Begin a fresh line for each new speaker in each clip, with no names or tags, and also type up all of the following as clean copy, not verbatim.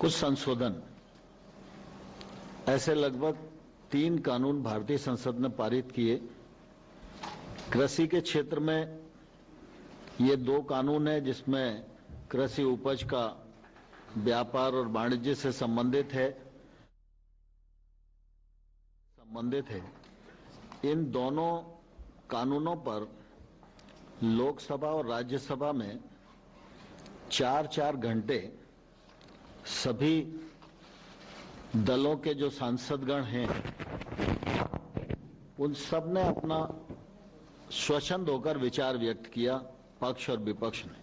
कुछ संशोधन ऐसे लगभग 3 कानून भारतीय संसद ने पारित किए। कृषि के क्षेत्र में ये 2 कानून है जिसमें कृषि उपज का व्यापार और वाणिज्य से संबंधित है। इन दोनों कानूनों पर लोकसभा और राज्यसभा में 4-4 घंटे सभी दलों के जो सांसदगण हैं उन सब ने अपना स्वच्छंद होकर विचार व्यक्त किया, पक्ष और विपक्ष ने।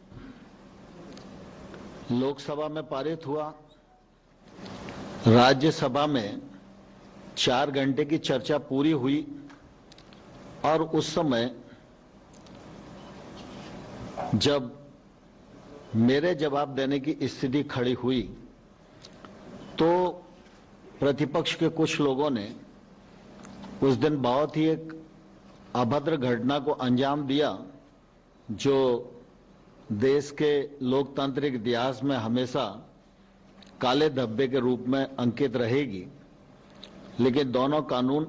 लोकसभा में पारित हुआ, राज्यसभा में 4 घंटे की चर्चा पूरी हुई और उस समय जब मेरे जवाब देने की स्थिति खड़ी हुई तो प्रतिपक्ष के कुछ लोगों ने उस दिन बहुत ही एक अभद्र घटना को अंजाम दिया जो देश के लोकतांत्रिक इतिहास में हमेशा काले धब्बे के रूप में अंकित रहेगी। लेकिन दोनों कानून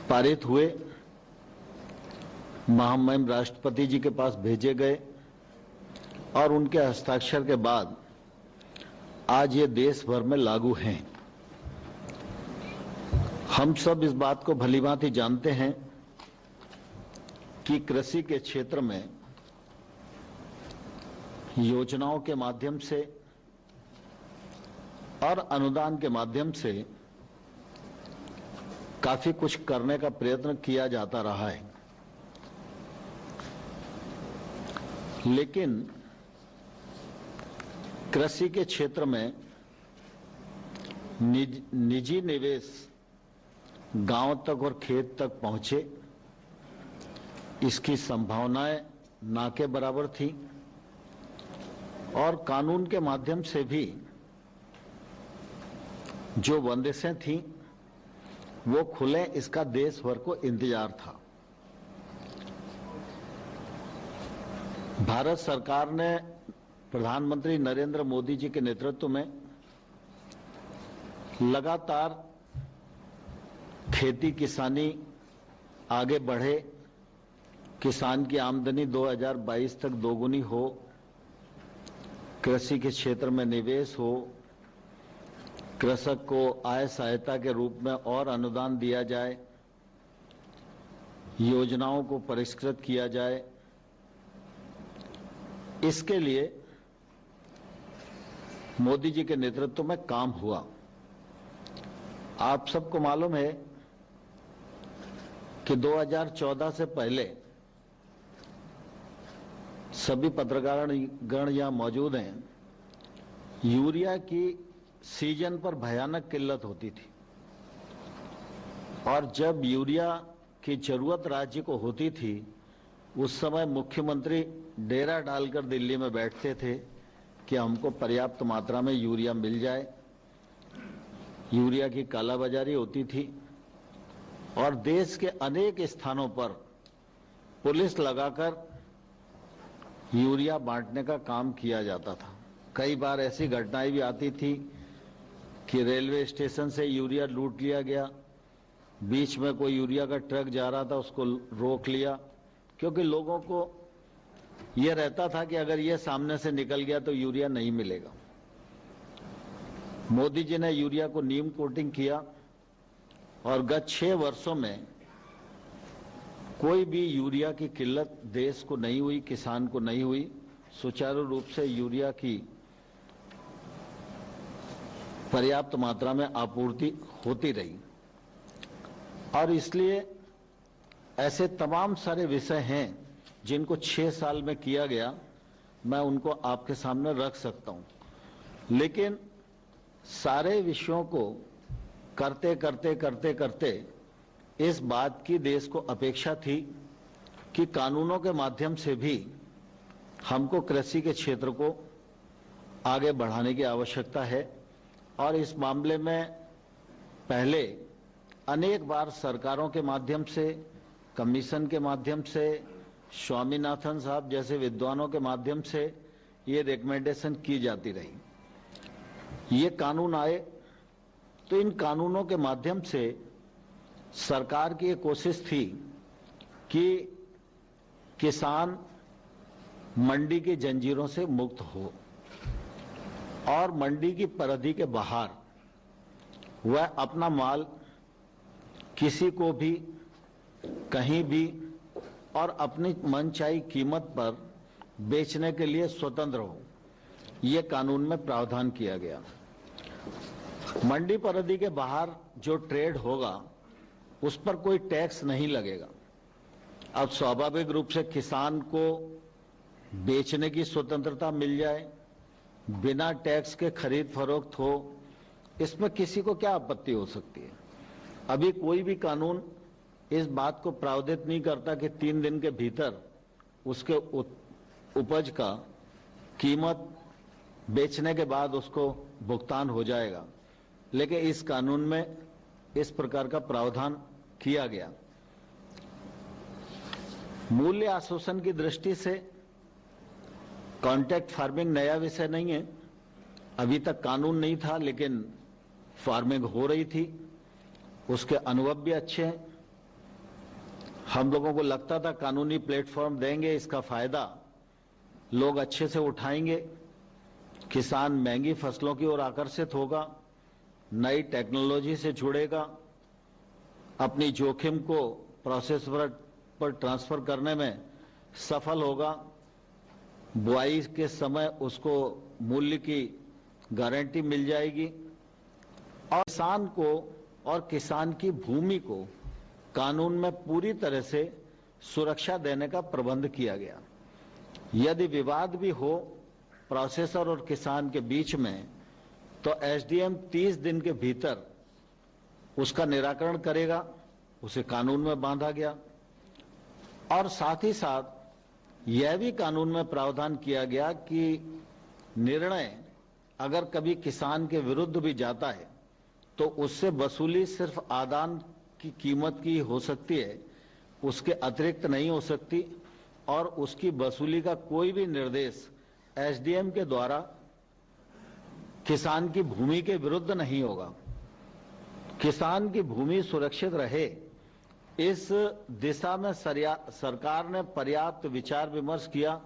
पारित हुए, महामहिम राष्ट्रपति जी के पास भेजे गए और उनके हस्ताक्षर के बाद आज ये देश भर में लागू हैं। हम सब इस बात को भलीभांति जानते हैं कि कृषि के क्षेत्र में योजनाओं के माध्यम से और अनुदान के माध्यम से काफी कुछ करने का प्रयत्न किया जाता रहा है, लेकिन कृषि के क्षेत्र में निजी निवेश गांव तक और खेत तक पहुंचे, इसकी संभावनाएं ना के बराबर थी और कानून के माध्यम से भी जो बंदिशें थीं वो खुले, इसका देश भर को इंतजार था। भारत सरकार ने प्रधानमंत्री नरेंद्र मोदी जी के नेतृत्व में लगातार खेती किसानी आगे बढ़े, किसान की आमदनी 2022 तक दोगुनी हो, कृषि के क्षेत्र में निवेश हो, कृषक को आय सहायता के रूप में और अनुदान दिया जाए, योजनाओं को परिष्कृत किया जाए। इसके लिए मोदी जी के नेतृत्व में काम हुआ। आप सबको मालूम है कि 2014 से पहले सभी पत्रकारगण यहां मौजूद हैं, यूरिया की सीजन पर भयानक किल्लत होती थी और जब यूरिया की जरूरत राज्य को होती थी उस समय मुख्यमंत्री डेरा डालकर दिल्ली में बैठते थे कि हमको पर्याप्त मात्रा में यूरिया मिल जाए। यूरिया की कालाबाजारी होती थी और देश के अनेक स्थानों पर पुलिस लगाकर यूरिया बांटने का काम किया जाता था। कई बार ऐसी घटनाएं भी आती थी कि रेलवे स्टेशन से यूरिया लूट लिया गया, बीच में कोई यूरिया का ट्रक जा रहा था उसको रोक लिया, क्योंकि लोगों को यह रहता था कि अगर यह सामने से निकल गया तो यूरिया नहीं मिलेगा। मोदी जी ने यूरिया को नीम कोटिंग किया और गत 6 वर्षों में कोई भी यूरिया की किल्लत देश को नहीं हुई, किसान को नहीं हुई। सुचारू रूप से यूरिया की पर्याप्त मात्रा में आपूर्ति होती रही और इसलिए ऐसे तमाम सारे विषय हैं जिनको 6 साल में किया गया, मैं उनको आपके सामने रख सकता हूं। लेकिन सारे विषयों को करते करते करते करते इस बात की देश को अपेक्षा थी कि कानूनों के माध्यम से भी हमको कृषि के क्षेत्र को आगे बढ़ाने की आवश्यकता है और इस मामले में पहले अनेक बार सरकारों के माध्यम से, कमीशन के माध्यम से, स्वामीनाथन साहब जैसे विद्वानों के माध्यम से ये रिकमेंडेशन की जाती रही। ये कानून आए तो इन कानूनों के माध्यम से सरकार की ये कोशिश थी कि किसान मंडी की जंजीरों से मुक्त हो और मंडी की परिधि के बाहर वह अपना माल किसी को भी कहीं भी और अपनी मनचाही कीमत पर बेचने के लिए स्वतंत्र हो, यह कानून में प्रावधान किया गया। मंडी परिधि के बाहर जो ट्रेड होगा उस पर कोई टैक्स नहीं लगेगा। अब स्वाभाविक रूप से किसान को बेचने की स्वतंत्रता मिल जाए, बिना टैक्स के खरीद फरोख्त हो, इसमें किसी को क्या आपत्ति हो सकती है। अभी कोई भी कानून इस बात को प्रावधानित नहीं करता कि 3 दिन के भीतर उसके उपज का कीमत बेचने के बाद उसको भुगतान हो जाएगा, लेकिन इस कानून में इस प्रकार का प्रावधान किया गया। मूल्य आश्वासन की दृष्टि से कॉन्ट्रैक्ट फार्मिंग नया विषय नहीं है, अभी तक कानून नहीं था लेकिन फार्मिंग हो रही थी, उसके अनुभव भी अच्छे हैं। हम लोगों को लगता था कानूनी प्लेटफॉर्म देंगे, इसका फायदा लोग अच्छे से उठाएंगे, किसान महंगी फसलों की ओर आकर्षित होगा, नई टेक्नोलॉजी से जुड़ेगा, अपनी जोखिम को प्रोसेस पर ट्रांसफर करने में सफल होगा, बुआई के समय उसको मूल्य की गारंटी मिल जाएगी और किसान को और किसान की भूमि को कानून में पूरी तरह से सुरक्षा देने का प्रबंध किया गया। यदि विवाद भी हो प्रोसेसर और किसान के बीच में तो एसडीएम 30 दिन के भीतर उसका निराकरण करेगा, उसे कानून में बांधा गया। और साथ ही साथ यह भी कानून में प्रावधान किया गया कि निर्णय अगर कभी किसान के विरुद्ध भी जाता है तो उससे वसूली सिर्फ आदान की कीमत की हो सकती है, उसके अतिरिक्त नहीं हो सकती और उसकी वसूली का कोई भी निर्देश एसडीएम के द्वारा किसान की भूमि के विरुद्ध नहीं होगा। किसान की भूमि सुरक्षित रहे, इस दिशा में सरकार ने पर्याप्त विचार विमर्श किया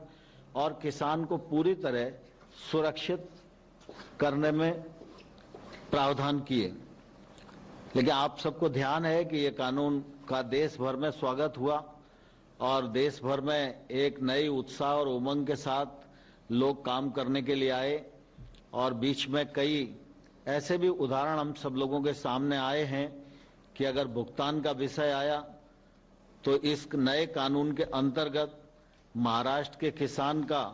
और किसान को पूरी तरह सुरक्षित करने में प्रावधान किए। लेकिन आप सबको ध्यान है कि ये कानून का देश भर में स्वागत हुआ और देश भर में एक नई उत्साह और उमंग के साथ लोग काम करने के लिए आए और बीच में कई ऐसे भी उदाहरण हम सब लोगों के सामने आए हैं कि अगर भुगतान का विषय आया तो इस नए कानून के अंतर्गत महाराष्ट्र के किसान का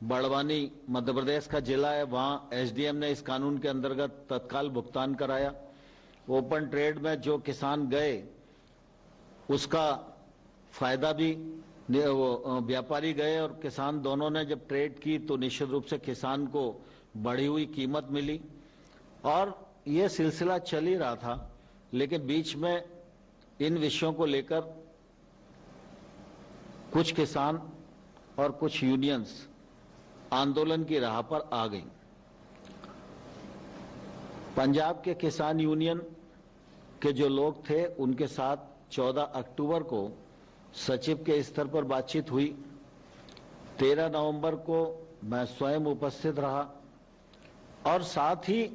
बड़वानी मध्य प्रदेश का जिला है, वहां एसडीएम ने इस कानून के अंतर्गत तत्काल भुगतान कराया। ओपन ट्रेड में जो किसान गए उसका फायदा भी व्यापारी गए और किसान दोनों ने जब ट्रेड की तो निश्चित रूप से किसान को बढ़ी हुई कीमत मिली और यह सिलसिला चल ही रहा था। लेकिन बीच में इन विषयों को लेकर कुछ किसान और कुछ यूनियंस आंदोलन की राह पर आ गई। पंजाब के किसान यूनियन के जो लोग थे उनके साथ 14 अक्टूबर को सचिव के स्तर पर बातचीत हुई। 13 नवंबर को मैं स्वयं उपस्थित रहा और साथ ही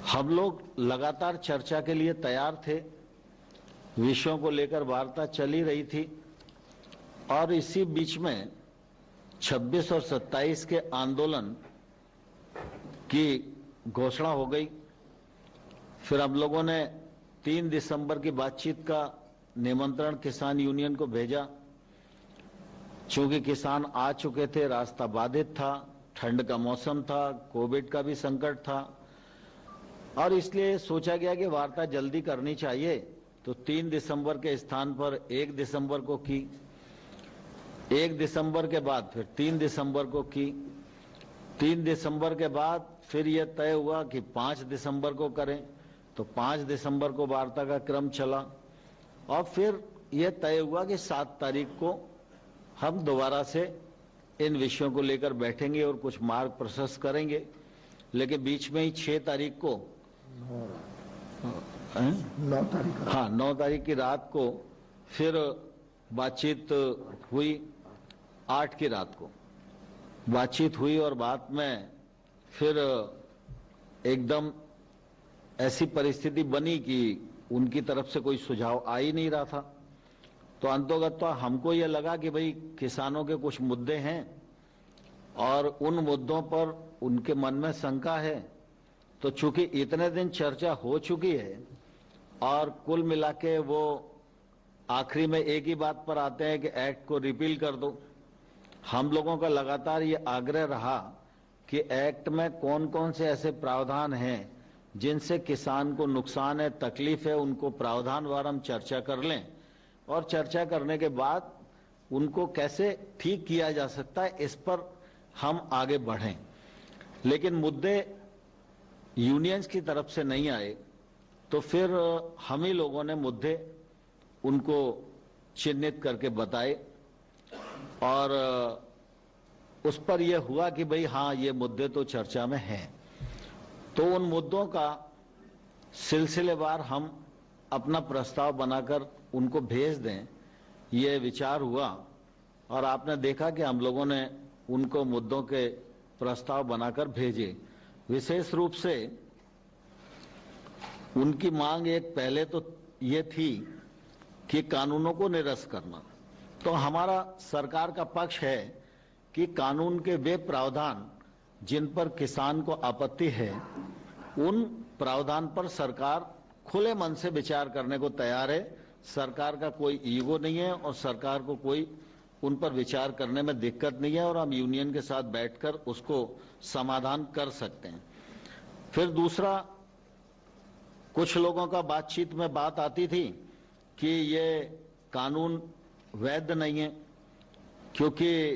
हम लोग लगातार चर्चा के लिए तैयार थे, विषयों को लेकर वार्ता चल ही रही थी और इसी बीच में 26 और 27 के आंदोलन की घोषणा हो गई। फिर हम लोगों ने 3 दिसंबर की बातचीत का निमंत्रण किसान यूनियन को भेजा। चूंकि किसान आ चुके थे, रास्ता बाधित था, ठंड का मौसम था, कोविड का भी संकट था और इसलिए सोचा गया कि वार्ता जल्दी करनी चाहिए, तो 3 दिसंबर के स्थान पर 1 दिसंबर को की, 1 दिसंबर के बाद फिर 3 दिसंबर को की, 3 दिसंबर के बाद फिर यह तय हुआ कि 5 दिसंबर को करें, तो 5 दिसंबर को वार्ता का क्रम चला और फिर यह तय हुआ कि 7 तारीख को हम दोबारा से इन विषयों को लेकर बैठेंगे और कुछ मार्ग प्रशस्त करेंगे लेकिन बीच में ही 6 तारीख को 9 तारीख की रात को फिर बातचीत हुई। 8 की रात को बातचीत हुई और बात में फिर एकदम ऐसी परिस्थिति बनी कि उनकी तरफ से कोई सुझाव आ ही नहीं रहा था। तो अंतोगत हमको ये लगा कि भाई किसानों के कुछ मुद्दे हैं और उन मुद्दों पर उनके मन में शंका है। तो चूंकि इतने दिन चर्चा हो चुकी है और कुल मिला के वो आखिरी में एक ही बात पर आते हैं कि एक्ट को रिपील कर दो। हम लोगों का लगातार ये आग्रह रहा कि एक्ट में कौन कौन से ऐसे प्रावधान हैं जिनसे किसान को नुकसान है, तकलीफ है, उनको प्रावधानवार हम चर्चा कर लें और चर्चा करने के बाद उनको कैसे ठीक किया जा सकता है इस पर हम आगे बढ़ें। लेकिन मुद्दे यूनियंस की तरफ से नहीं आए तो फिर हम ही लोगों ने मुद्दे उनको चिन्हित करके बताए और उस पर यह हुआ कि भाई हाँ, ये मुद्दे तो चर्चा में हैं। तो उन मुद्दों का सिलसिलेवार हम अपना प्रस्ताव बनाकर उनको भेज दें, ये विचार हुआ और आपने देखा कि हम लोगों ने उनको मुद्दों के प्रस्ताव बनाकर भेजे। विशेष रूप से उनकी मांग एक पहले तो ये थी कि कानूनों को निरस्त करना। तो हमारा सरकार का पक्ष है कि कानून के वे प्रावधान जिन पर किसान को आपत्ति है, उन प्रावधान पर सरकार खुले मन से विचार करने को तैयार है। सरकार का कोई ईगो नहीं है और सरकार को कोई उन पर विचार करने में दिक्कत नहीं है और हम यूनियन के साथ बैठकर उसको समाधान कर सकते हैं। फिर दूसरा, कुछ लोगों का बातचीत में बात आती थी कि ये कानून वैध नहीं है, क्योंकि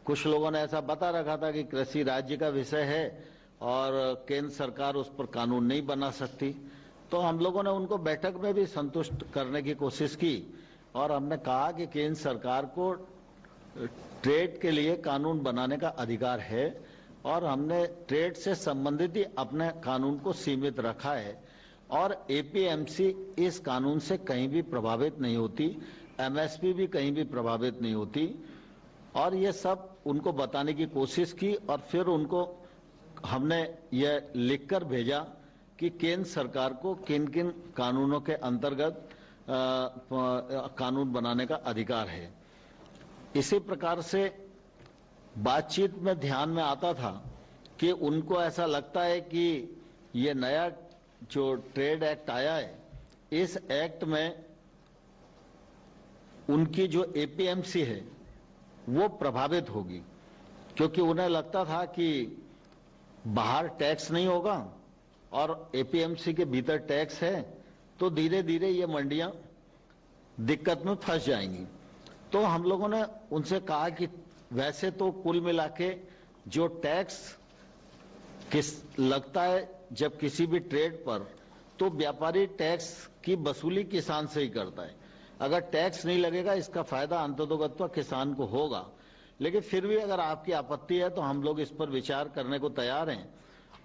कुछ लोगों ने ऐसा बता रखा था कि कृषि राज्य का विषय है और केंद्र सरकार उस पर कानून नहीं बना सकती। तो हम लोगों ने उनको बैठक में भी संतुष्ट करने की कोशिश की और हमने कहा कि केंद्र सरकार को ट्रेड के लिए कानून बनाने का अधिकार है और हमने ट्रेड से संबंधित ही अपने कानून को सीमित रखा है और एपीएमसी इस कानून से कहीं भी प्रभावित नहीं होती, एमएसपी भी कहीं भी प्रभावित नहीं होती। और ये सब उनको बताने की कोशिश की और फिर उनको हमने ये लिखकर भेजा कि केंद्र सरकार को किन किन कानूनों के अंतर्गत कानून बनाने का अधिकार है। इसी प्रकार से बातचीत में ध्यान में आता था कि उनको ऐसा लगता है कि ये नया जो ट्रेड एक्ट आया है, इस एक्ट में उनकी जो एपीएमसी है वो प्रभावित होगी, क्योंकि उन्हें लगता था कि बाहर टैक्स नहीं होगा और एपीएमसी के भीतर टैक्स है, तो धीरे धीरे ये मंडियां दिक्कत में फंस जाएंगी। तो हम लोगों ने उनसे कहा कि वैसे तो कुल मिला के जो टैक्स लगता है जब किसी भी ट्रेड पर, तो व्यापारी टैक्स की वसूली किसान से ही करता है। अगर टैक्स नहीं लगेगा इसका फायदा अंततोगत्वा किसान को होगा। लेकिन फिर भी अगर आपकी आपत्ति है तो हम लोग इस पर विचार करने को तैयार हैं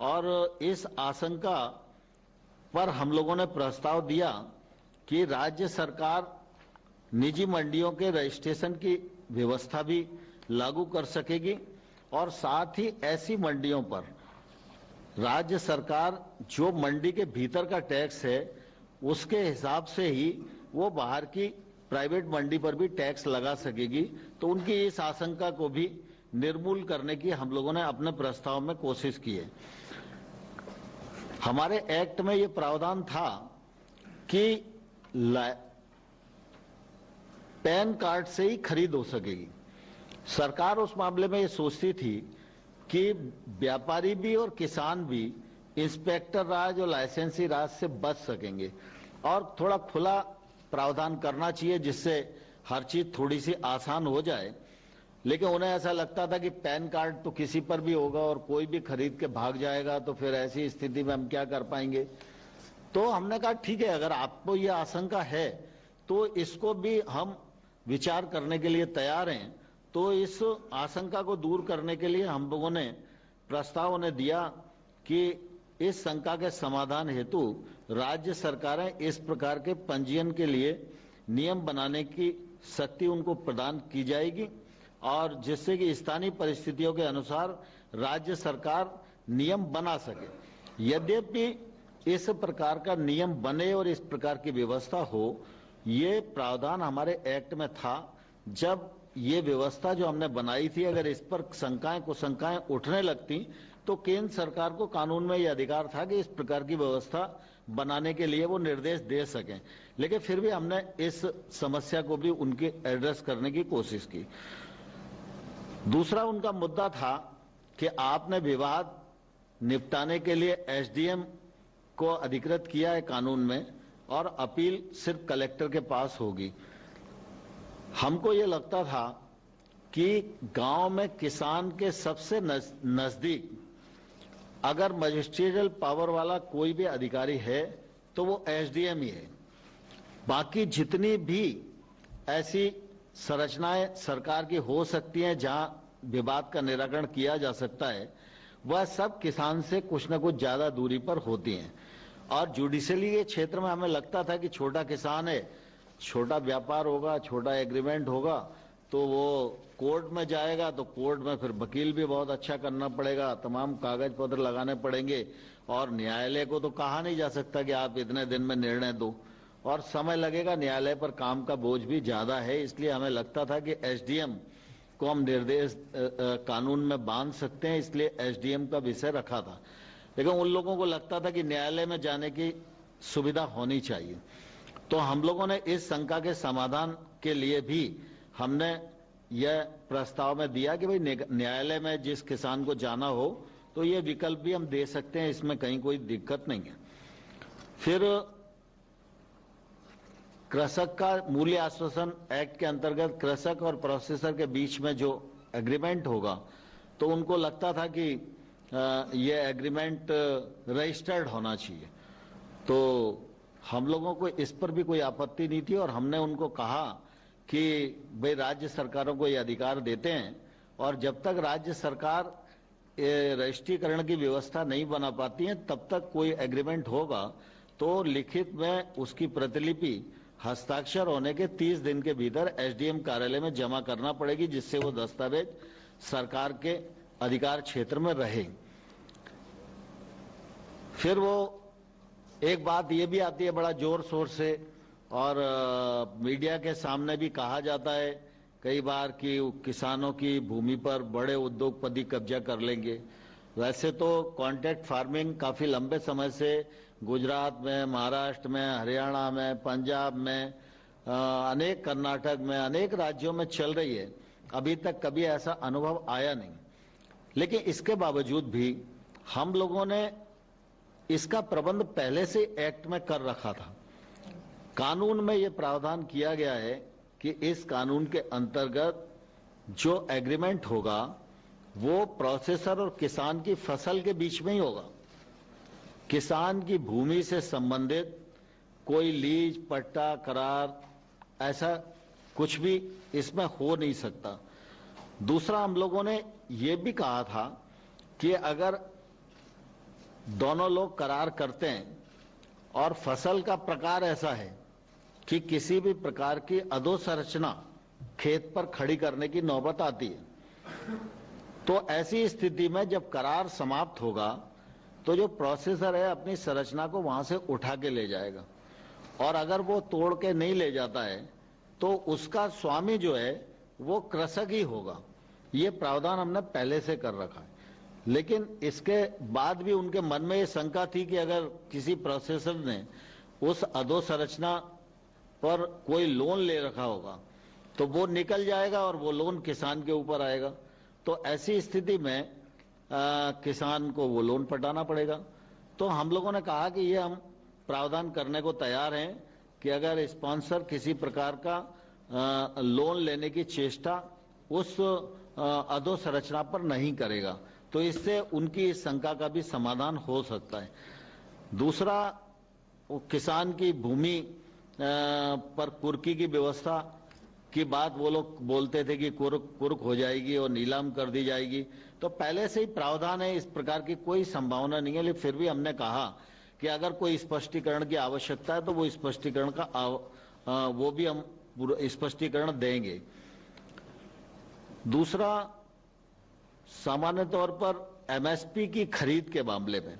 और इस आशंका पर हम लोगों ने प्रस्ताव दिया कि राज्य सरकार निजी मंडियों के रजिस्ट्रेशन की व्यवस्था भी लागू कर सकेगी और साथ ही ऐसी मंडियों पर राज्य सरकार जो मंडी के भीतर का टैक्स है उसके हिसाब से ही वो बाहर की प्राइवेट मंडी पर भी टैक्स लगा सकेगी। तो उनकी इस आशंका को भी निर्मूल करने की हम लोगों ने अपने प्रस्ताव में कोशिश की है। हमारे एक्ट में ये प्रावधान था कि पैन कार्ड से ही खरीद हो सकेगी। सरकार उस मामले में ये सोचती थी कि व्यापारी भी और किसान भी इंस्पेक्टर राज और लाइसेंसी राज से बच सकेंगे और थोड़ा खुला प्रावधान करना चाहिए जिससे हर चीज थोड़ी सी आसान हो जाए। लेकिन उन्हें ऐसा लगता था कि पैन कार्ड तो किसी पर भी होगा और कोई भी खरीद के भाग जाएगा, तो फिर ऐसी स्थिति में हम क्या कर पाएंगे। तो हमने कहा ठीक है, अगर आपको ये आशंका है तो इसको भी हम विचार करने के लिए तैयार हैं। तो इस आशंका को दूर करने के लिए हम लोगों ने प्रस्ताव उन्हें दिया कि इस शंका के समाधान हेतु राज्य सरकारें इस प्रकार के पंजीयन के लिए नियम बनाने की शक्ति उनको प्रदान की जाएगी और जिससे कि स्थानीय परिस्थितियों के अनुसार राज्य सरकार नियम बना सके। यद्यपि इस प्रकार का नियम बने और इस प्रकार की व्यवस्था हो, ये प्रावधान हमारे एक्ट में था। जब ये व्यवस्था जो हमने बनाई थी, अगर इस पर शंकाएं कुशंकाएं उठने लगती तो केंद्र सरकार को कानून में यह अधिकार था कि इस प्रकार की व्यवस्था बनाने के लिए वो निर्देश दे सकें, लेकिन फिर भी हमने इस समस्या को भी उनके एड्रेस करने की कोशिश की। दूसरा उनका मुद्दा था कि आपने विवाद निपटाने के लिए एसडीएम को अधिकृत किया है कानून में और अपील सिर्फ कलेक्टर के पास होगी। हमको ये लगता था कि गांव में किसान के सबसे नजदीक अगर मजिस्ट्रियल पावर वाला कोई भी अधिकारी है तो वो एसडीएम ही है। बाकी जितनी भी ऐसी संरचनाएं सरकार की हो सकती हैं जहां विवाद का निराकरण किया जा सकता है, वह सब किसान से कुछ न कुछ ज्यादा दूरी पर होती हैं। और जुडिशियली के क्षेत्र में हमें लगता था कि छोटा किसान है, छोटा व्यापार होगा, छोटा एग्रीमेंट होगा, तो वो कोर्ट में जाएगा तो कोर्ट में फिर वकील भी बहुत अच्छा करना पड़ेगा, तमाम कागज पत्र लगाने पड़ेंगे और न्यायालय को तो कहा नहीं जा सकता कि आप इतने दिन में निर्णय दो और समय लगेगा। न्यायालय पर काम का बोझ भी ज्यादा है, इसलिए हमें लगता था कि एसडीएम को हम निर्देश कानून में बांध सकते हैं, इसलिए एसडीएम का विषय रखा था। लेकिन उन लोगों को लगता था कि न्यायालय में जाने की सुविधा होनी चाहिए, तो हम लोगों ने इस शंका के समाधान के लिए भी हमने यह प्रस्ताव में दिया कि भाई न्यायालय में जिस किसान को जाना हो तो ये विकल्प भी हम दे सकते हैं, इसमें कहीं कोई दिक्कत नहीं है। फिर कृषक का मूल्य आश्वासन एक्ट के अंतर्गत कृषक और प्रोसेसर के बीच में जो एग्रीमेंट होगा, तो उनको लगता था कि ये एग्रीमेंट रजिस्टर्ड होना चाहिए, तो हम लोगों को इस पर भी कोई आपत्ति नहीं थी और हमने उनको कहा कि भाई राज्य सरकारों को ये अधिकार देते हैं और जब तक राज्य सरकार रजिस्ट्रीकरण की व्यवस्था नहीं बना पाती है तब तक कोई एग्रीमेंट होगा तो लिखित में उसकी प्रतिलिपि हस्ताक्षर होने के 30 दिन के भीतर एसडीएम कार्यालय में जमा करना पड़ेगी, जिससे वो दस्तावेज सरकार के अधिकार क्षेत्र में रहे। फिर वो एक बात ये भी आती है बड़ा जोर शोर से और मीडिया के सामने भी कहा जाता है कई बार कि किसानों की भूमि पर बड़े उद्योगपति कब्जा कर लेंगे। वैसे तो कॉन्ट्रैक्ट फार्मिंग काफी लंबे समय से गुजरात में, महाराष्ट्र में, हरियाणा में, पंजाब में, अनेक कर्नाटक में, अनेक राज्यों में चल रही है। अभी तक कभी ऐसा अनुभव आया नहीं, लेकिन इसके बावजूद भी हम लोगों ने इसका प्रबंध पहले से एक्ट में कर रखा था। कानून में यह प्रावधान किया गया है कि इस कानून के अंतर्गत जो एग्रीमेंट होगा वो प्रोसेसर और किसान की फसल के बीच में ही होगा। किसान की भूमि से संबंधित कोई लीज, पट्टा, करार ऐसा कुछ भी इसमें हो नहीं सकता। दूसरा, हम लोगों ने ये भी कहा था कि अगर दोनों लोग करार करते हैं और फसल का प्रकार ऐसा है कि किसी भी प्रकार की अधोसंरचना खेत पर खड़ी करने की नौबत आती है, तो ऐसी स्थिति में जब करार समाप्त होगा तो जो प्रोसेसर है अपनी संरचना को वहां से उठा के ले जाएगा और अगर वो तोड़ के नहीं ले जाता है तो उसका स्वामी जो है वो कृषक ही होगा। ये प्रावधान हमने पहले से कर रखा है, लेकिन इसके बाद भी उनके मन में ये शंका थी कि अगर किसी प्रोसेसर ने उस अधोसंरचना पर कोई लोन ले रखा होगा तो वो निकल जाएगा और वो लोन किसान के ऊपर आएगा, तो ऐसी स्थिति में किसान को वो लोन पटाना पड़ेगा। तो हम लोगों ने कहा कि ये हम प्रावधान करने को तैयार हैं कि अगर स्पॉन्सर किसी प्रकार का लोन लेने की चेष्टा उस अधोसंरचना पर नहीं करेगा तो इससे उनकी इस शंका का भी समाधान हो सकता है। दूसरा, किसान की भूमि पर कुर्की की व्यवस्था की बात वो लोग बोलते थे कि कुर्क हो जाएगी और नीलाम कर दी जाएगी, तो पहले से ही प्रावधान है, इस प्रकार की कोई संभावना नहीं है। लेकिन फिर भी हमने कहा कि अगर कोई स्पष्टीकरण की आवश्यकता है तो वो स्पष्टीकरण वो भी हम स्पष्टीकरण देंगे। दूसरा, सामान्य तौर पर एमएसपी की खरीद के मामले में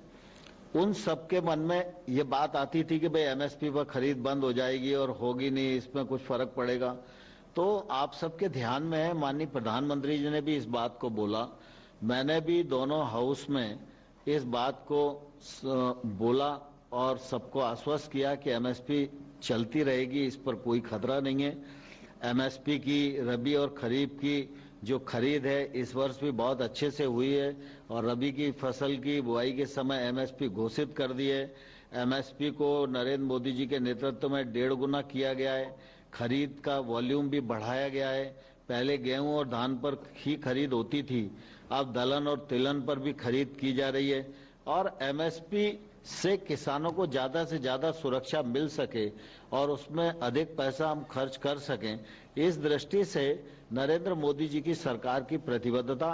उन सबके मन में ये बात आती थी कि भाई एमएसपी पर खरीद बंद हो जाएगी और होगी नहीं, इसमें कुछ फर्क पड़ेगा। तो आप सबके ध्यान में है, माननीय प्रधानमंत्री जी ने भी इस बात को बोला, मैंने भी दोनों हाउस में इस बात को बोला और सबको आश्वस्त किया कि एमएसपी चलती रहेगी, इस पर कोई खतरा नहीं है। एमएसपी की रबी और खरीफ की जो खरीद है इस वर्ष भी बहुत अच्छे से हुई है और रबी की फसल की बुआई के समय एमएसपी घोषित कर दी है। एमएसपी को नरेंद्र मोदी जी के नेतृत्व में 1.5 गुना किया गया है। खरीद का वॉल्यूम भी बढ़ाया गया है। पहले गेहूं और धान पर ही खरीद होती थी, अब दलहन और तिलहन पर भी खरीद की जा रही है और एमएसपी से किसानों को ज्यादा से ज्यादा सुरक्षा मिल सके और उसमें अधिक पैसा हम खर्च कर सकें, इस दृष्टि से नरेंद्र मोदी जी की सरकार की प्रतिबद्धता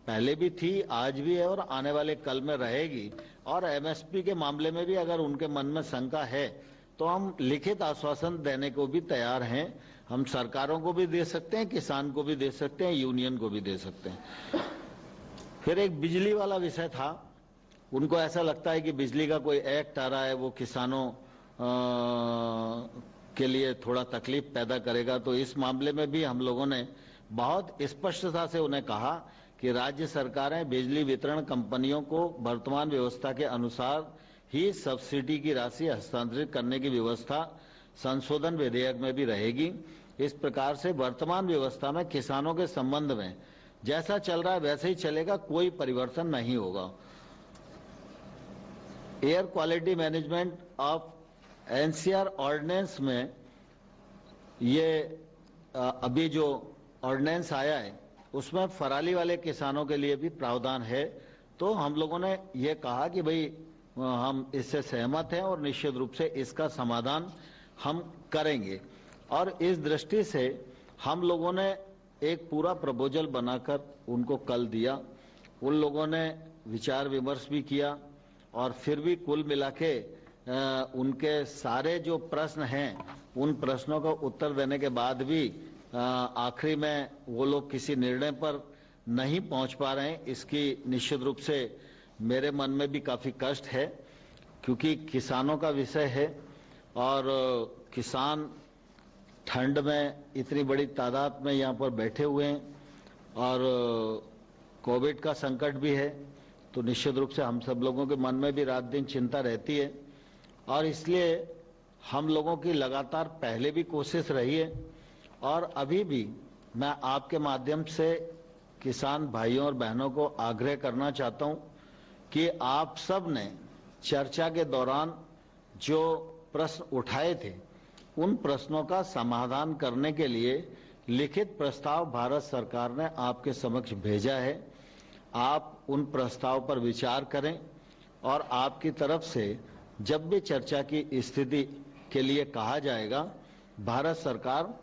पहले भी थी, आज भी है और आने वाले कल में रहेगी। और एमएसपी के मामले में भी अगर उनके मन में शंका है तो हम लिखित आश्वासन देने को भी तैयार हैं। हम सरकारों को भी दे सकते हैं, किसान को भी दे सकते हैं, यूनियन को भी दे सकते हैं। फिर एक बिजली वाला विषय था, उनको ऐसा लगता है कि बिजली का कोई एक्ट आ रहा है वो किसानों के लिए थोड़ा तकलीफ पैदा करेगा। तो इस मामले में भी हम लोगों ने बहुत स्पष्टता से उन्हें कहा कि राज्य सरकारें बिजली वितरण कंपनियों को वर्तमान व्यवस्था के अनुसार ही सब्सिडी की राशि हस्तांतरित करने की व्यवस्था संशोधन विधेयक में भी रहेगी। इस प्रकार से वर्तमान व्यवस्था में किसानों के संबंध में जैसा चल रहा है वैसे ही चलेगा, कोई परिवर्तन नहीं होगा। Air quality management of NCR ordinance में ये अभी जो ऑर्डिनेंस आया है उसमें फराली वाले किसानों के लिए भी प्रावधान है। तो हम लोगों ने ये कहा कि भाई हम इससे सहमत हैं और निश्चित रूप से इसका समाधान हम करेंगे। और इस दृष्टि से हम लोगों ने एक पूरा प्रपोजल बनाकर उनको कल दिया। उन लोगों ने विचार विमर्श भी किया और फिर भी कुल मिला के उनके सारे जो प्रश्न हैं उन प्रश्नों का उत्तर देने के बाद भी आखिरी में वो लोग किसी निर्णय पर नहीं पहुंच पा रहे हैं। इसकी निश्चित रूप से मेरे मन में भी काफी कष्ट है, क्योंकि किसानों का विषय है और किसान ठंड में इतनी बड़ी तादाद में यहाँ पर बैठे हुए हैं और कोविड का संकट भी है। तो निश्चित रूप से हम सब लोगों के मन में भी रात दिन चिंता रहती है और इसलिए हम लोगों की लगातार पहले भी कोशिश रही है और अभी भी मैं आपके माध्यम से किसान भाइयों और बहनों को आग्रह करना चाहता हूं कि आप सब ने चर्चा के दौरान जो प्रश्न उठाए थे उन प्रश्नों का समाधान करने के लिए लिखित प्रस्ताव भारत सरकार ने आपके समक्ष भेजा है। आप उन प्रस्ताव पर विचार करें और आपकी तरफ से जब भी चर्चा की स्थिति के लिए कहा जाएगा, भारत सरकार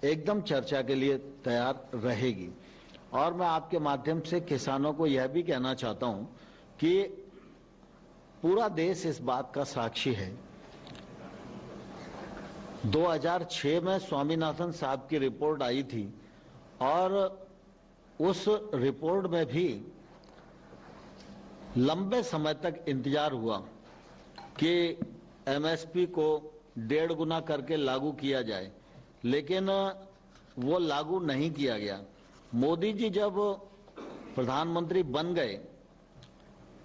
एकदम चर्चा के लिए तैयार रहेगी। और मैं आपके माध्यम से किसानों को यह भी कहना चाहता हूं कि पूरा देश इस बात का साक्षी है। 2006 में स्वामीनाथन साहब की रिपोर्ट आई थी और उस रिपोर्ट में भी लंबे समय तक इंतजार हुआ कि एमएसपी को 1.5 गुना करके लागू किया जाए, लेकिन वो लागू नहीं किया गया। मोदी जी जब प्रधानमंत्री बन गए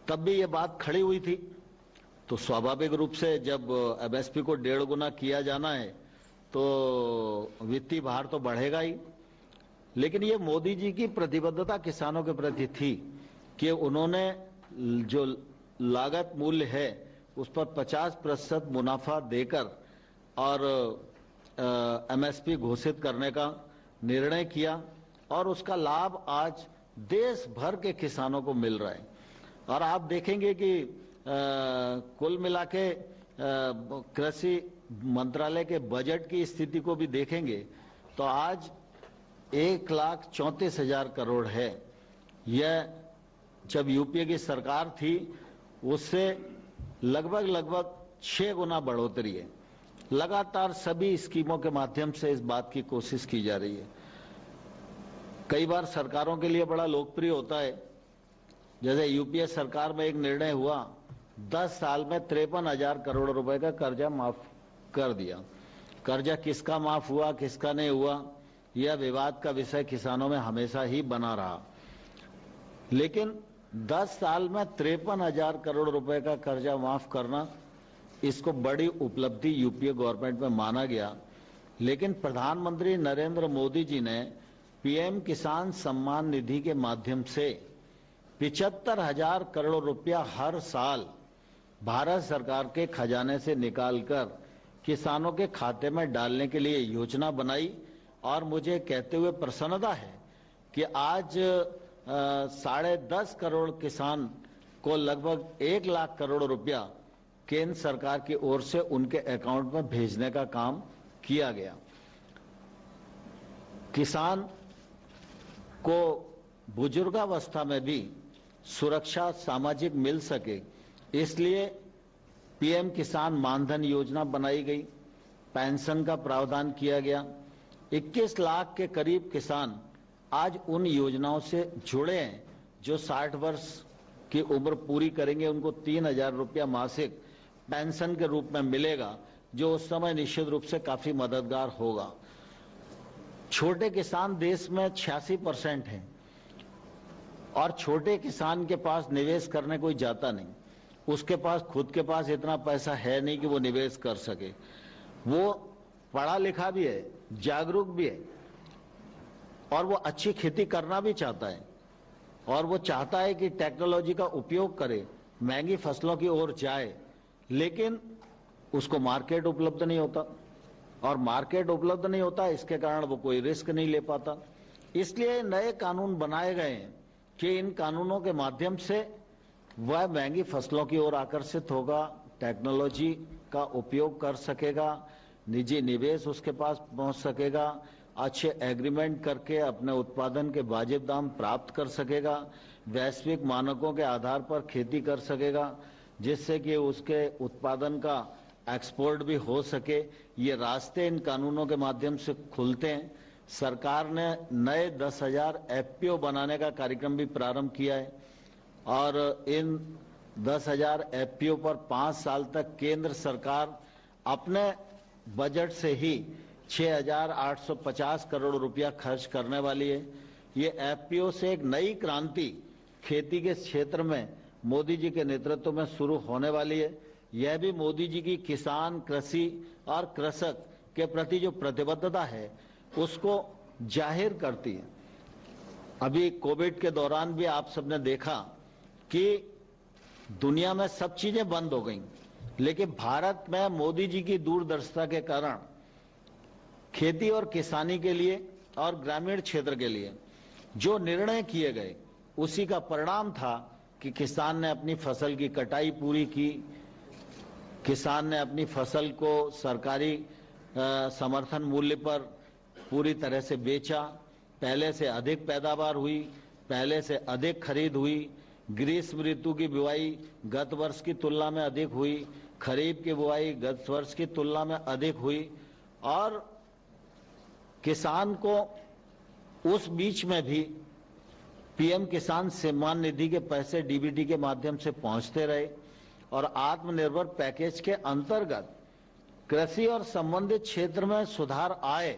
तब भी ये बात खड़ी हुई थी, तो स्वाभाविक रूप से जब एमएसपी को 1.5 गुना किया जाना है तो वित्तीय भार तो बढ़ेगा ही। लेकिन ये मोदी जी की प्रतिबद्धता किसानों के प्रति थी कि उन्होंने जो लागत मूल्य है उस पर 50% मुनाफा देकर और एमएसपी घोषित करने का निर्णय किया और उसका लाभ आज देश भर के किसानों को मिल रहा है। और आप देखेंगे कि कुल मिला के कृषि मंत्रालय के बजट की स्थिति को भी देखेंगे तो आज 1,34,000 करोड़ है। यह जब यूपीए की सरकार थी उससे लगभग 6 गुना बढ़ोतरी है। लगातार सभी स्कीमों के माध्यम से इस बात की कोशिश की जा रही है। कई बार सरकारों के लिए बड़ा लोकप्रिय होता है, जैसे यूपीए सरकार में एक निर्णय हुआ, 10 साल में 53,000 करोड़ रुपए का कर्जा माफ कर दिया। कर्जा किसका माफ हुआ, किसका नहीं हुआ, यह विवाद का विषय किसानों में हमेशा ही बना रहा। लेकिन 10 साल में 53,000 करोड़ रुपए का कर्जा माफ करना, इसको बड़ी उपलब्धि यूपीए गवर्नमेंट में माना गया। लेकिन प्रधानमंत्री नरेंद्र मोदी जी ने पीएम किसान सम्मान निधि के माध्यम से 75,000 करोड़ रुपया हर साल भारत सरकार के खजाने से निकालकर किसानों के खाते में डालने के लिए योजना बनाई। और मुझे कहते हुए प्रसन्नता है कि आज 10.5 करोड़ किसान को लगभग 1 लाख करोड़ रुपया केंद्र सरकार की ओर से उनके अकाउंट में भेजने का काम किया गया। किसान को बुजुर्गावस्था में भी सुरक्षा सामाजिक मिल सके, इसलिए पीएम किसान मानधन योजना बनाई गई, पेंशन का प्रावधान किया गया। 21 लाख के करीब किसान आज उन योजनाओं से जुड़े हैं। जो 60 वर्ष की उम्र पूरी करेंगे उनको 3,000 रुपया मासिक पेंशन के रूप में मिलेगा, जो उस समय निश्चित रूप से काफी मददगार होगा। छोटे किसान देश में 86% हैं और छोटे किसान के पास निवेश करने कोई जाता नहीं। उसके पास खुद के पास इतना पैसा है नहीं कि वो निवेश कर सके। वो पढ़ा लिखा भी है, जागरूक भी है और वो अच्छी खेती करना भी चाहता है और वो चाहता है कि टेक्नोलॉजी का उपयोग करे, महंगी फसलों की ओर जाए, लेकिन उसको मार्केट उपलब्ध नहीं होता और मार्केट उपलब्ध नहीं होता, इसके कारण वो कोई रिस्क नहीं ले पाता। इसलिए नए कानून बनाए गए हैं कि इन कानूनों के माध्यम से वह महंगी फसलों की ओर आकर्षित होगा, टेक्नोलॉजी का उपयोग कर सकेगा, निजी निवेश उसके पास पहुंच सकेगा, अच्छे एग्रीमेंट करके अपने उत्पादन के वाजिब दाम प्राप्त कर सकेगा, वैश्विक मानकों के आधार पर खेती कर सकेगा, जिससे कि उसके उत्पादन का एक्सपोर्ट भी हो सके। ये रास्ते इन कानूनों के माध्यम से खुलते हैं। सरकार ने नए 10,000 एफपीओ बनाने का कार्यक्रम भी प्रारंभ किया है और इन 10,000 एफपीओ पर 5 साल तक केंद्र सरकार अपने बजट से ही 6,850 करोड़ रुपया खर्च करने वाली है। ये एफपीओ से एक नई क्रांति खेती के क्षेत्र में मोदी जी के नेतृत्व में शुरू होने वाली है। यह भी मोदी जी की किसान, कृषि और कृषक के प्रति जो प्रतिबद्धता है उसको जाहिर करती है। अभी कोविड के दौरान भी आप सबने देखा कि दुनिया में सब चीजें बंद हो गईं, लेकिन भारत में मोदी जी की दूरदर्शिता के कारण खेती और किसानी के लिए और ग्रामीण क्षेत्र के लिए जो निर्णय किए गए उसी का परिणाम था कि किसान ने अपनी फसल की कटाई पूरी की, किसान ने अपनी फसल को सरकारी समर्थन मूल्य पर पूरी तरह से बेचा, पहले से अधिक पैदावार हुई, पहले से अधिक खरीद हुई, ग्रीष्म ऋतु की बुआई गत वर्ष की तुलना में अधिक हुई, खरीफ की बुआई गत वर्ष की तुलना में अधिक हुई और किसान को उस बीच में भी पीएम किसान सम्मान निधि के पैसे डीबीटी के माध्यम से पहुंचते रहे और आत्मनिर्भर पैकेज के अंतर्गत कृषि और संबंधित क्षेत्र में सुधार आए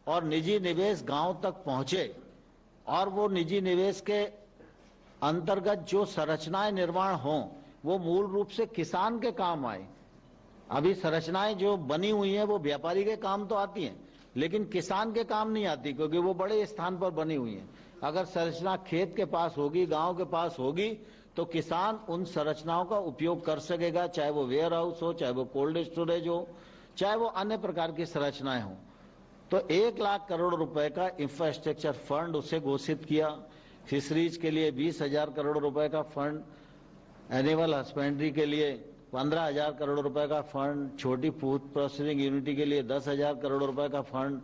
और निजी निवेश गांव तक पहुंचे और वो निजी निवेश के अंतर्गत जो संरचनाएं निर्माण हों वो मूल रूप से किसान के काम आए। अभी संरचनाएं जो बनी हुई हैं वो व्यापारी के काम तो आती हैं, लेकिन किसान के काम नहीं आती, क्योंकि वो बड़े स्थान पर बनी हुई हैं। अगर संरचना खेत के पास होगी, गांव के पास होगी, तो किसान उन संरचनाओं का उपयोग कर सकेगा, चाहे वो वेयर हाउस हो, चाहे वो कोल्ड स्टोरेज हो, चाहे वो अन्य प्रकार की संरचनाएं हों। तो 1 लाख करोड़ रुपए का इंफ्रास्ट्रक्चर फंड उसे घोषित किया। फिशरीज के लिए 20,000 करोड़ रुपए का फंड, एनिमल हस्बेंड्री के लिए 15,000 करोड़ रुपए का फंड, छोटी फूड प्रोसेसिंग यूनिटी के लिए 10,000 करोड़ रुपए का फंड,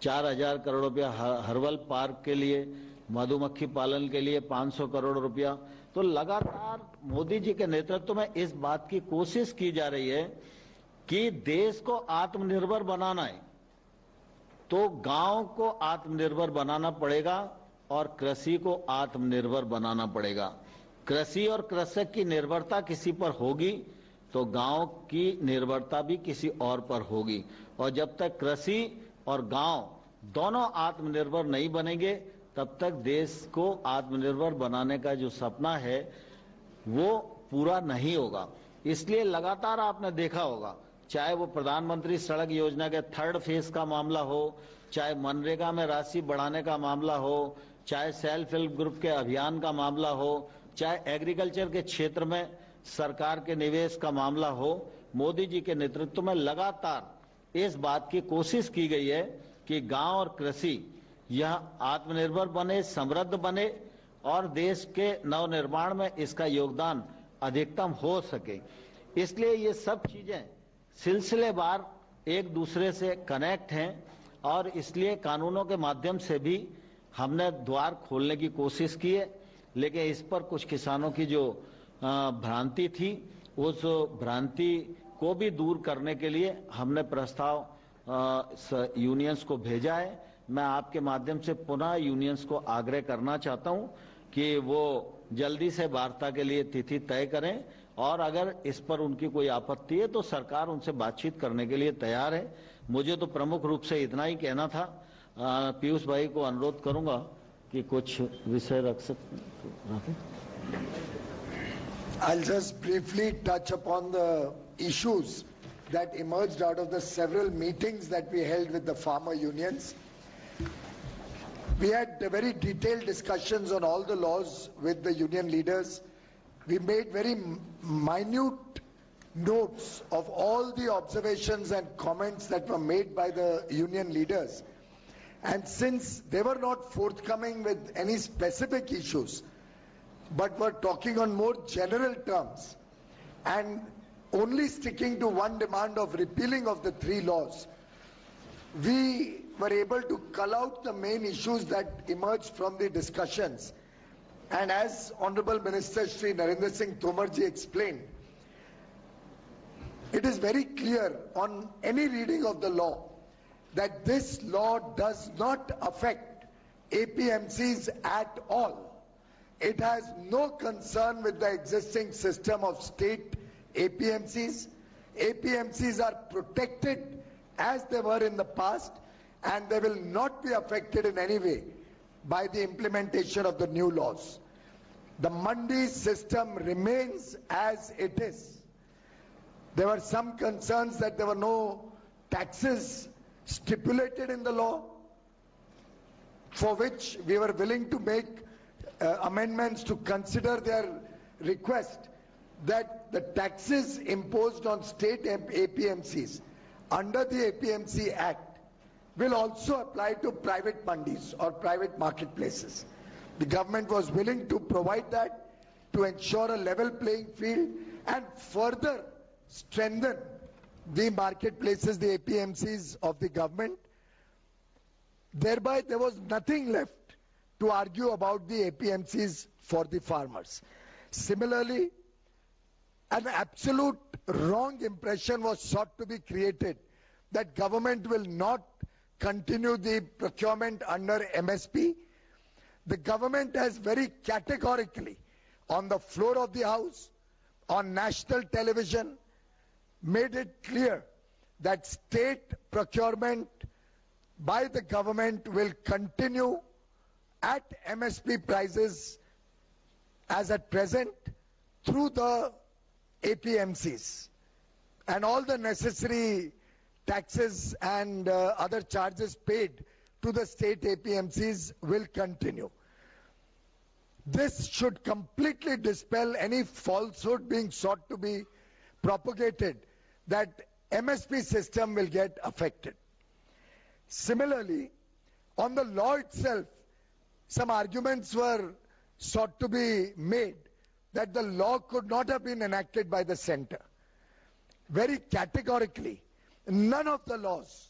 4,000 करोड़ रुपया हर्बल पार्क के लिए, मधुमक्खी पालन के लिए 500 करोड़ रुपया। तो लगातार मोदी जी के नेतृत्व में इस बात की कोशिश की जा रही है कि देश को आत्मनिर्भर बनाना है तो गांव को आत्मनिर्भर बनाना पड़ेगा और कृषि को आत्मनिर्भर बनाना पड़ेगा। कृषि और कृषक की निर्भरता किसी पर होगी तो गांव की निर्भरता भी किसी और पर होगी, और जब तक कृषि और गांव दोनों आत्मनिर्भर नहीं बनेंगे तब तक देश को आत्मनिर्भर बनाने का जो सपना है वो पूरा नहीं होगा। इसलिए लगातार आपने देखा होगा, चाहे वो प्रधानमंत्री सड़क योजना के 3rd फेज का मामला हो, चाहे मनरेगा में राशि बढ़ाने का मामला हो, चाहे सेल्फ हेल्प ग्रुप के अभियान का मामला हो, चाहे एग्रीकल्चर के क्षेत्र में सरकार के निवेश का मामला हो, मोदी जी के नेतृत्व में लगातार इस बात की कोशिश की गई है कि गांव और कृषि यह आत्मनिर्भर बने, समृद्ध बने और देश के नवनिर्माण में इसका योगदान अधिकतम हो सके। इसलिए ये सब चीजें सिलसिलेवार एक दूसरे से कनेक्ट हैं और इसलिए कानूनों के माध्यम से भी हमने द्वार खोलने की कोशिश की है, लेकिन इस पर कुछ किसानों की जो भ्रांति थी उस भ्रांति को भी दूर करने के लिए हमने प्रस्ताव यूनियंस को भेजा है। मैं आपके माध्यम से पुनः यूनियंस को आग्रह करना चाहता हूं कि वो जल्दी से वार्ता के लिए तिथि तय करें और अगर इस पर उनकी कोई आपत्ति है तो सरकार उनसे बातचीत करने के लिए तैयार है। मुझे तो प्रमुख रूप से इतना ही कहना था। पीयूष भाई को अनुरोध करूंगा कि कुछ विषय रख सकते।
I'll just briefly touch upon the issues that emerged out of the several meetings that we held with the farmer unions. We had very detailed discussions on all the laws with the union leaders. We made very minute notes of all the observations and comments that were made by the union leaders. And since they were not forthcoming with any specific issues, but were talking on more general terms and only sticking to one demand of repealing of the 3 laws, we were able to cull out the main issues that emerged from the discussions. And as Honorable Minister Shri Narendra Singh Tomar ji explained, it is very clear on any reading of the law that this law does not affect APMCs at all. It has no concern with the existing system of state APMCs. APMCs are protected as they were in the past, and they will not be affected in any way by the implementation of the new laws. The mandi system remains as it is. There were some concerns that there were no taxes stipulated in the law, for which we were willing to make amendments to consider their request that the taxes imposed on state APMCs under the APMC Act will also apply to private mandis or private marketplaces. The government was willing to provide that to ensure a level playing field and further strengthen the marketplaces, the APMCs of the government. Thereby, there was nothing left to argue about the APMCs for the farmers. Similarly, an absolute wrong impression was sought to be created that government will not continue the procurement under MSP. The government has very categorically, on the floor of the House, on national television, made it clear that state procurement by the government will continue at MSP prices as at present through the APMCs, and all the necessary taxes and other charges paid to the state APMCs will continue. This should completely dispel any falsehood being sought to be propagated that MSP system will get affected. Similarly, on the law itself, some arguments were sought to be made that the law could not have been enacted by the center. Very categorically, none of the laws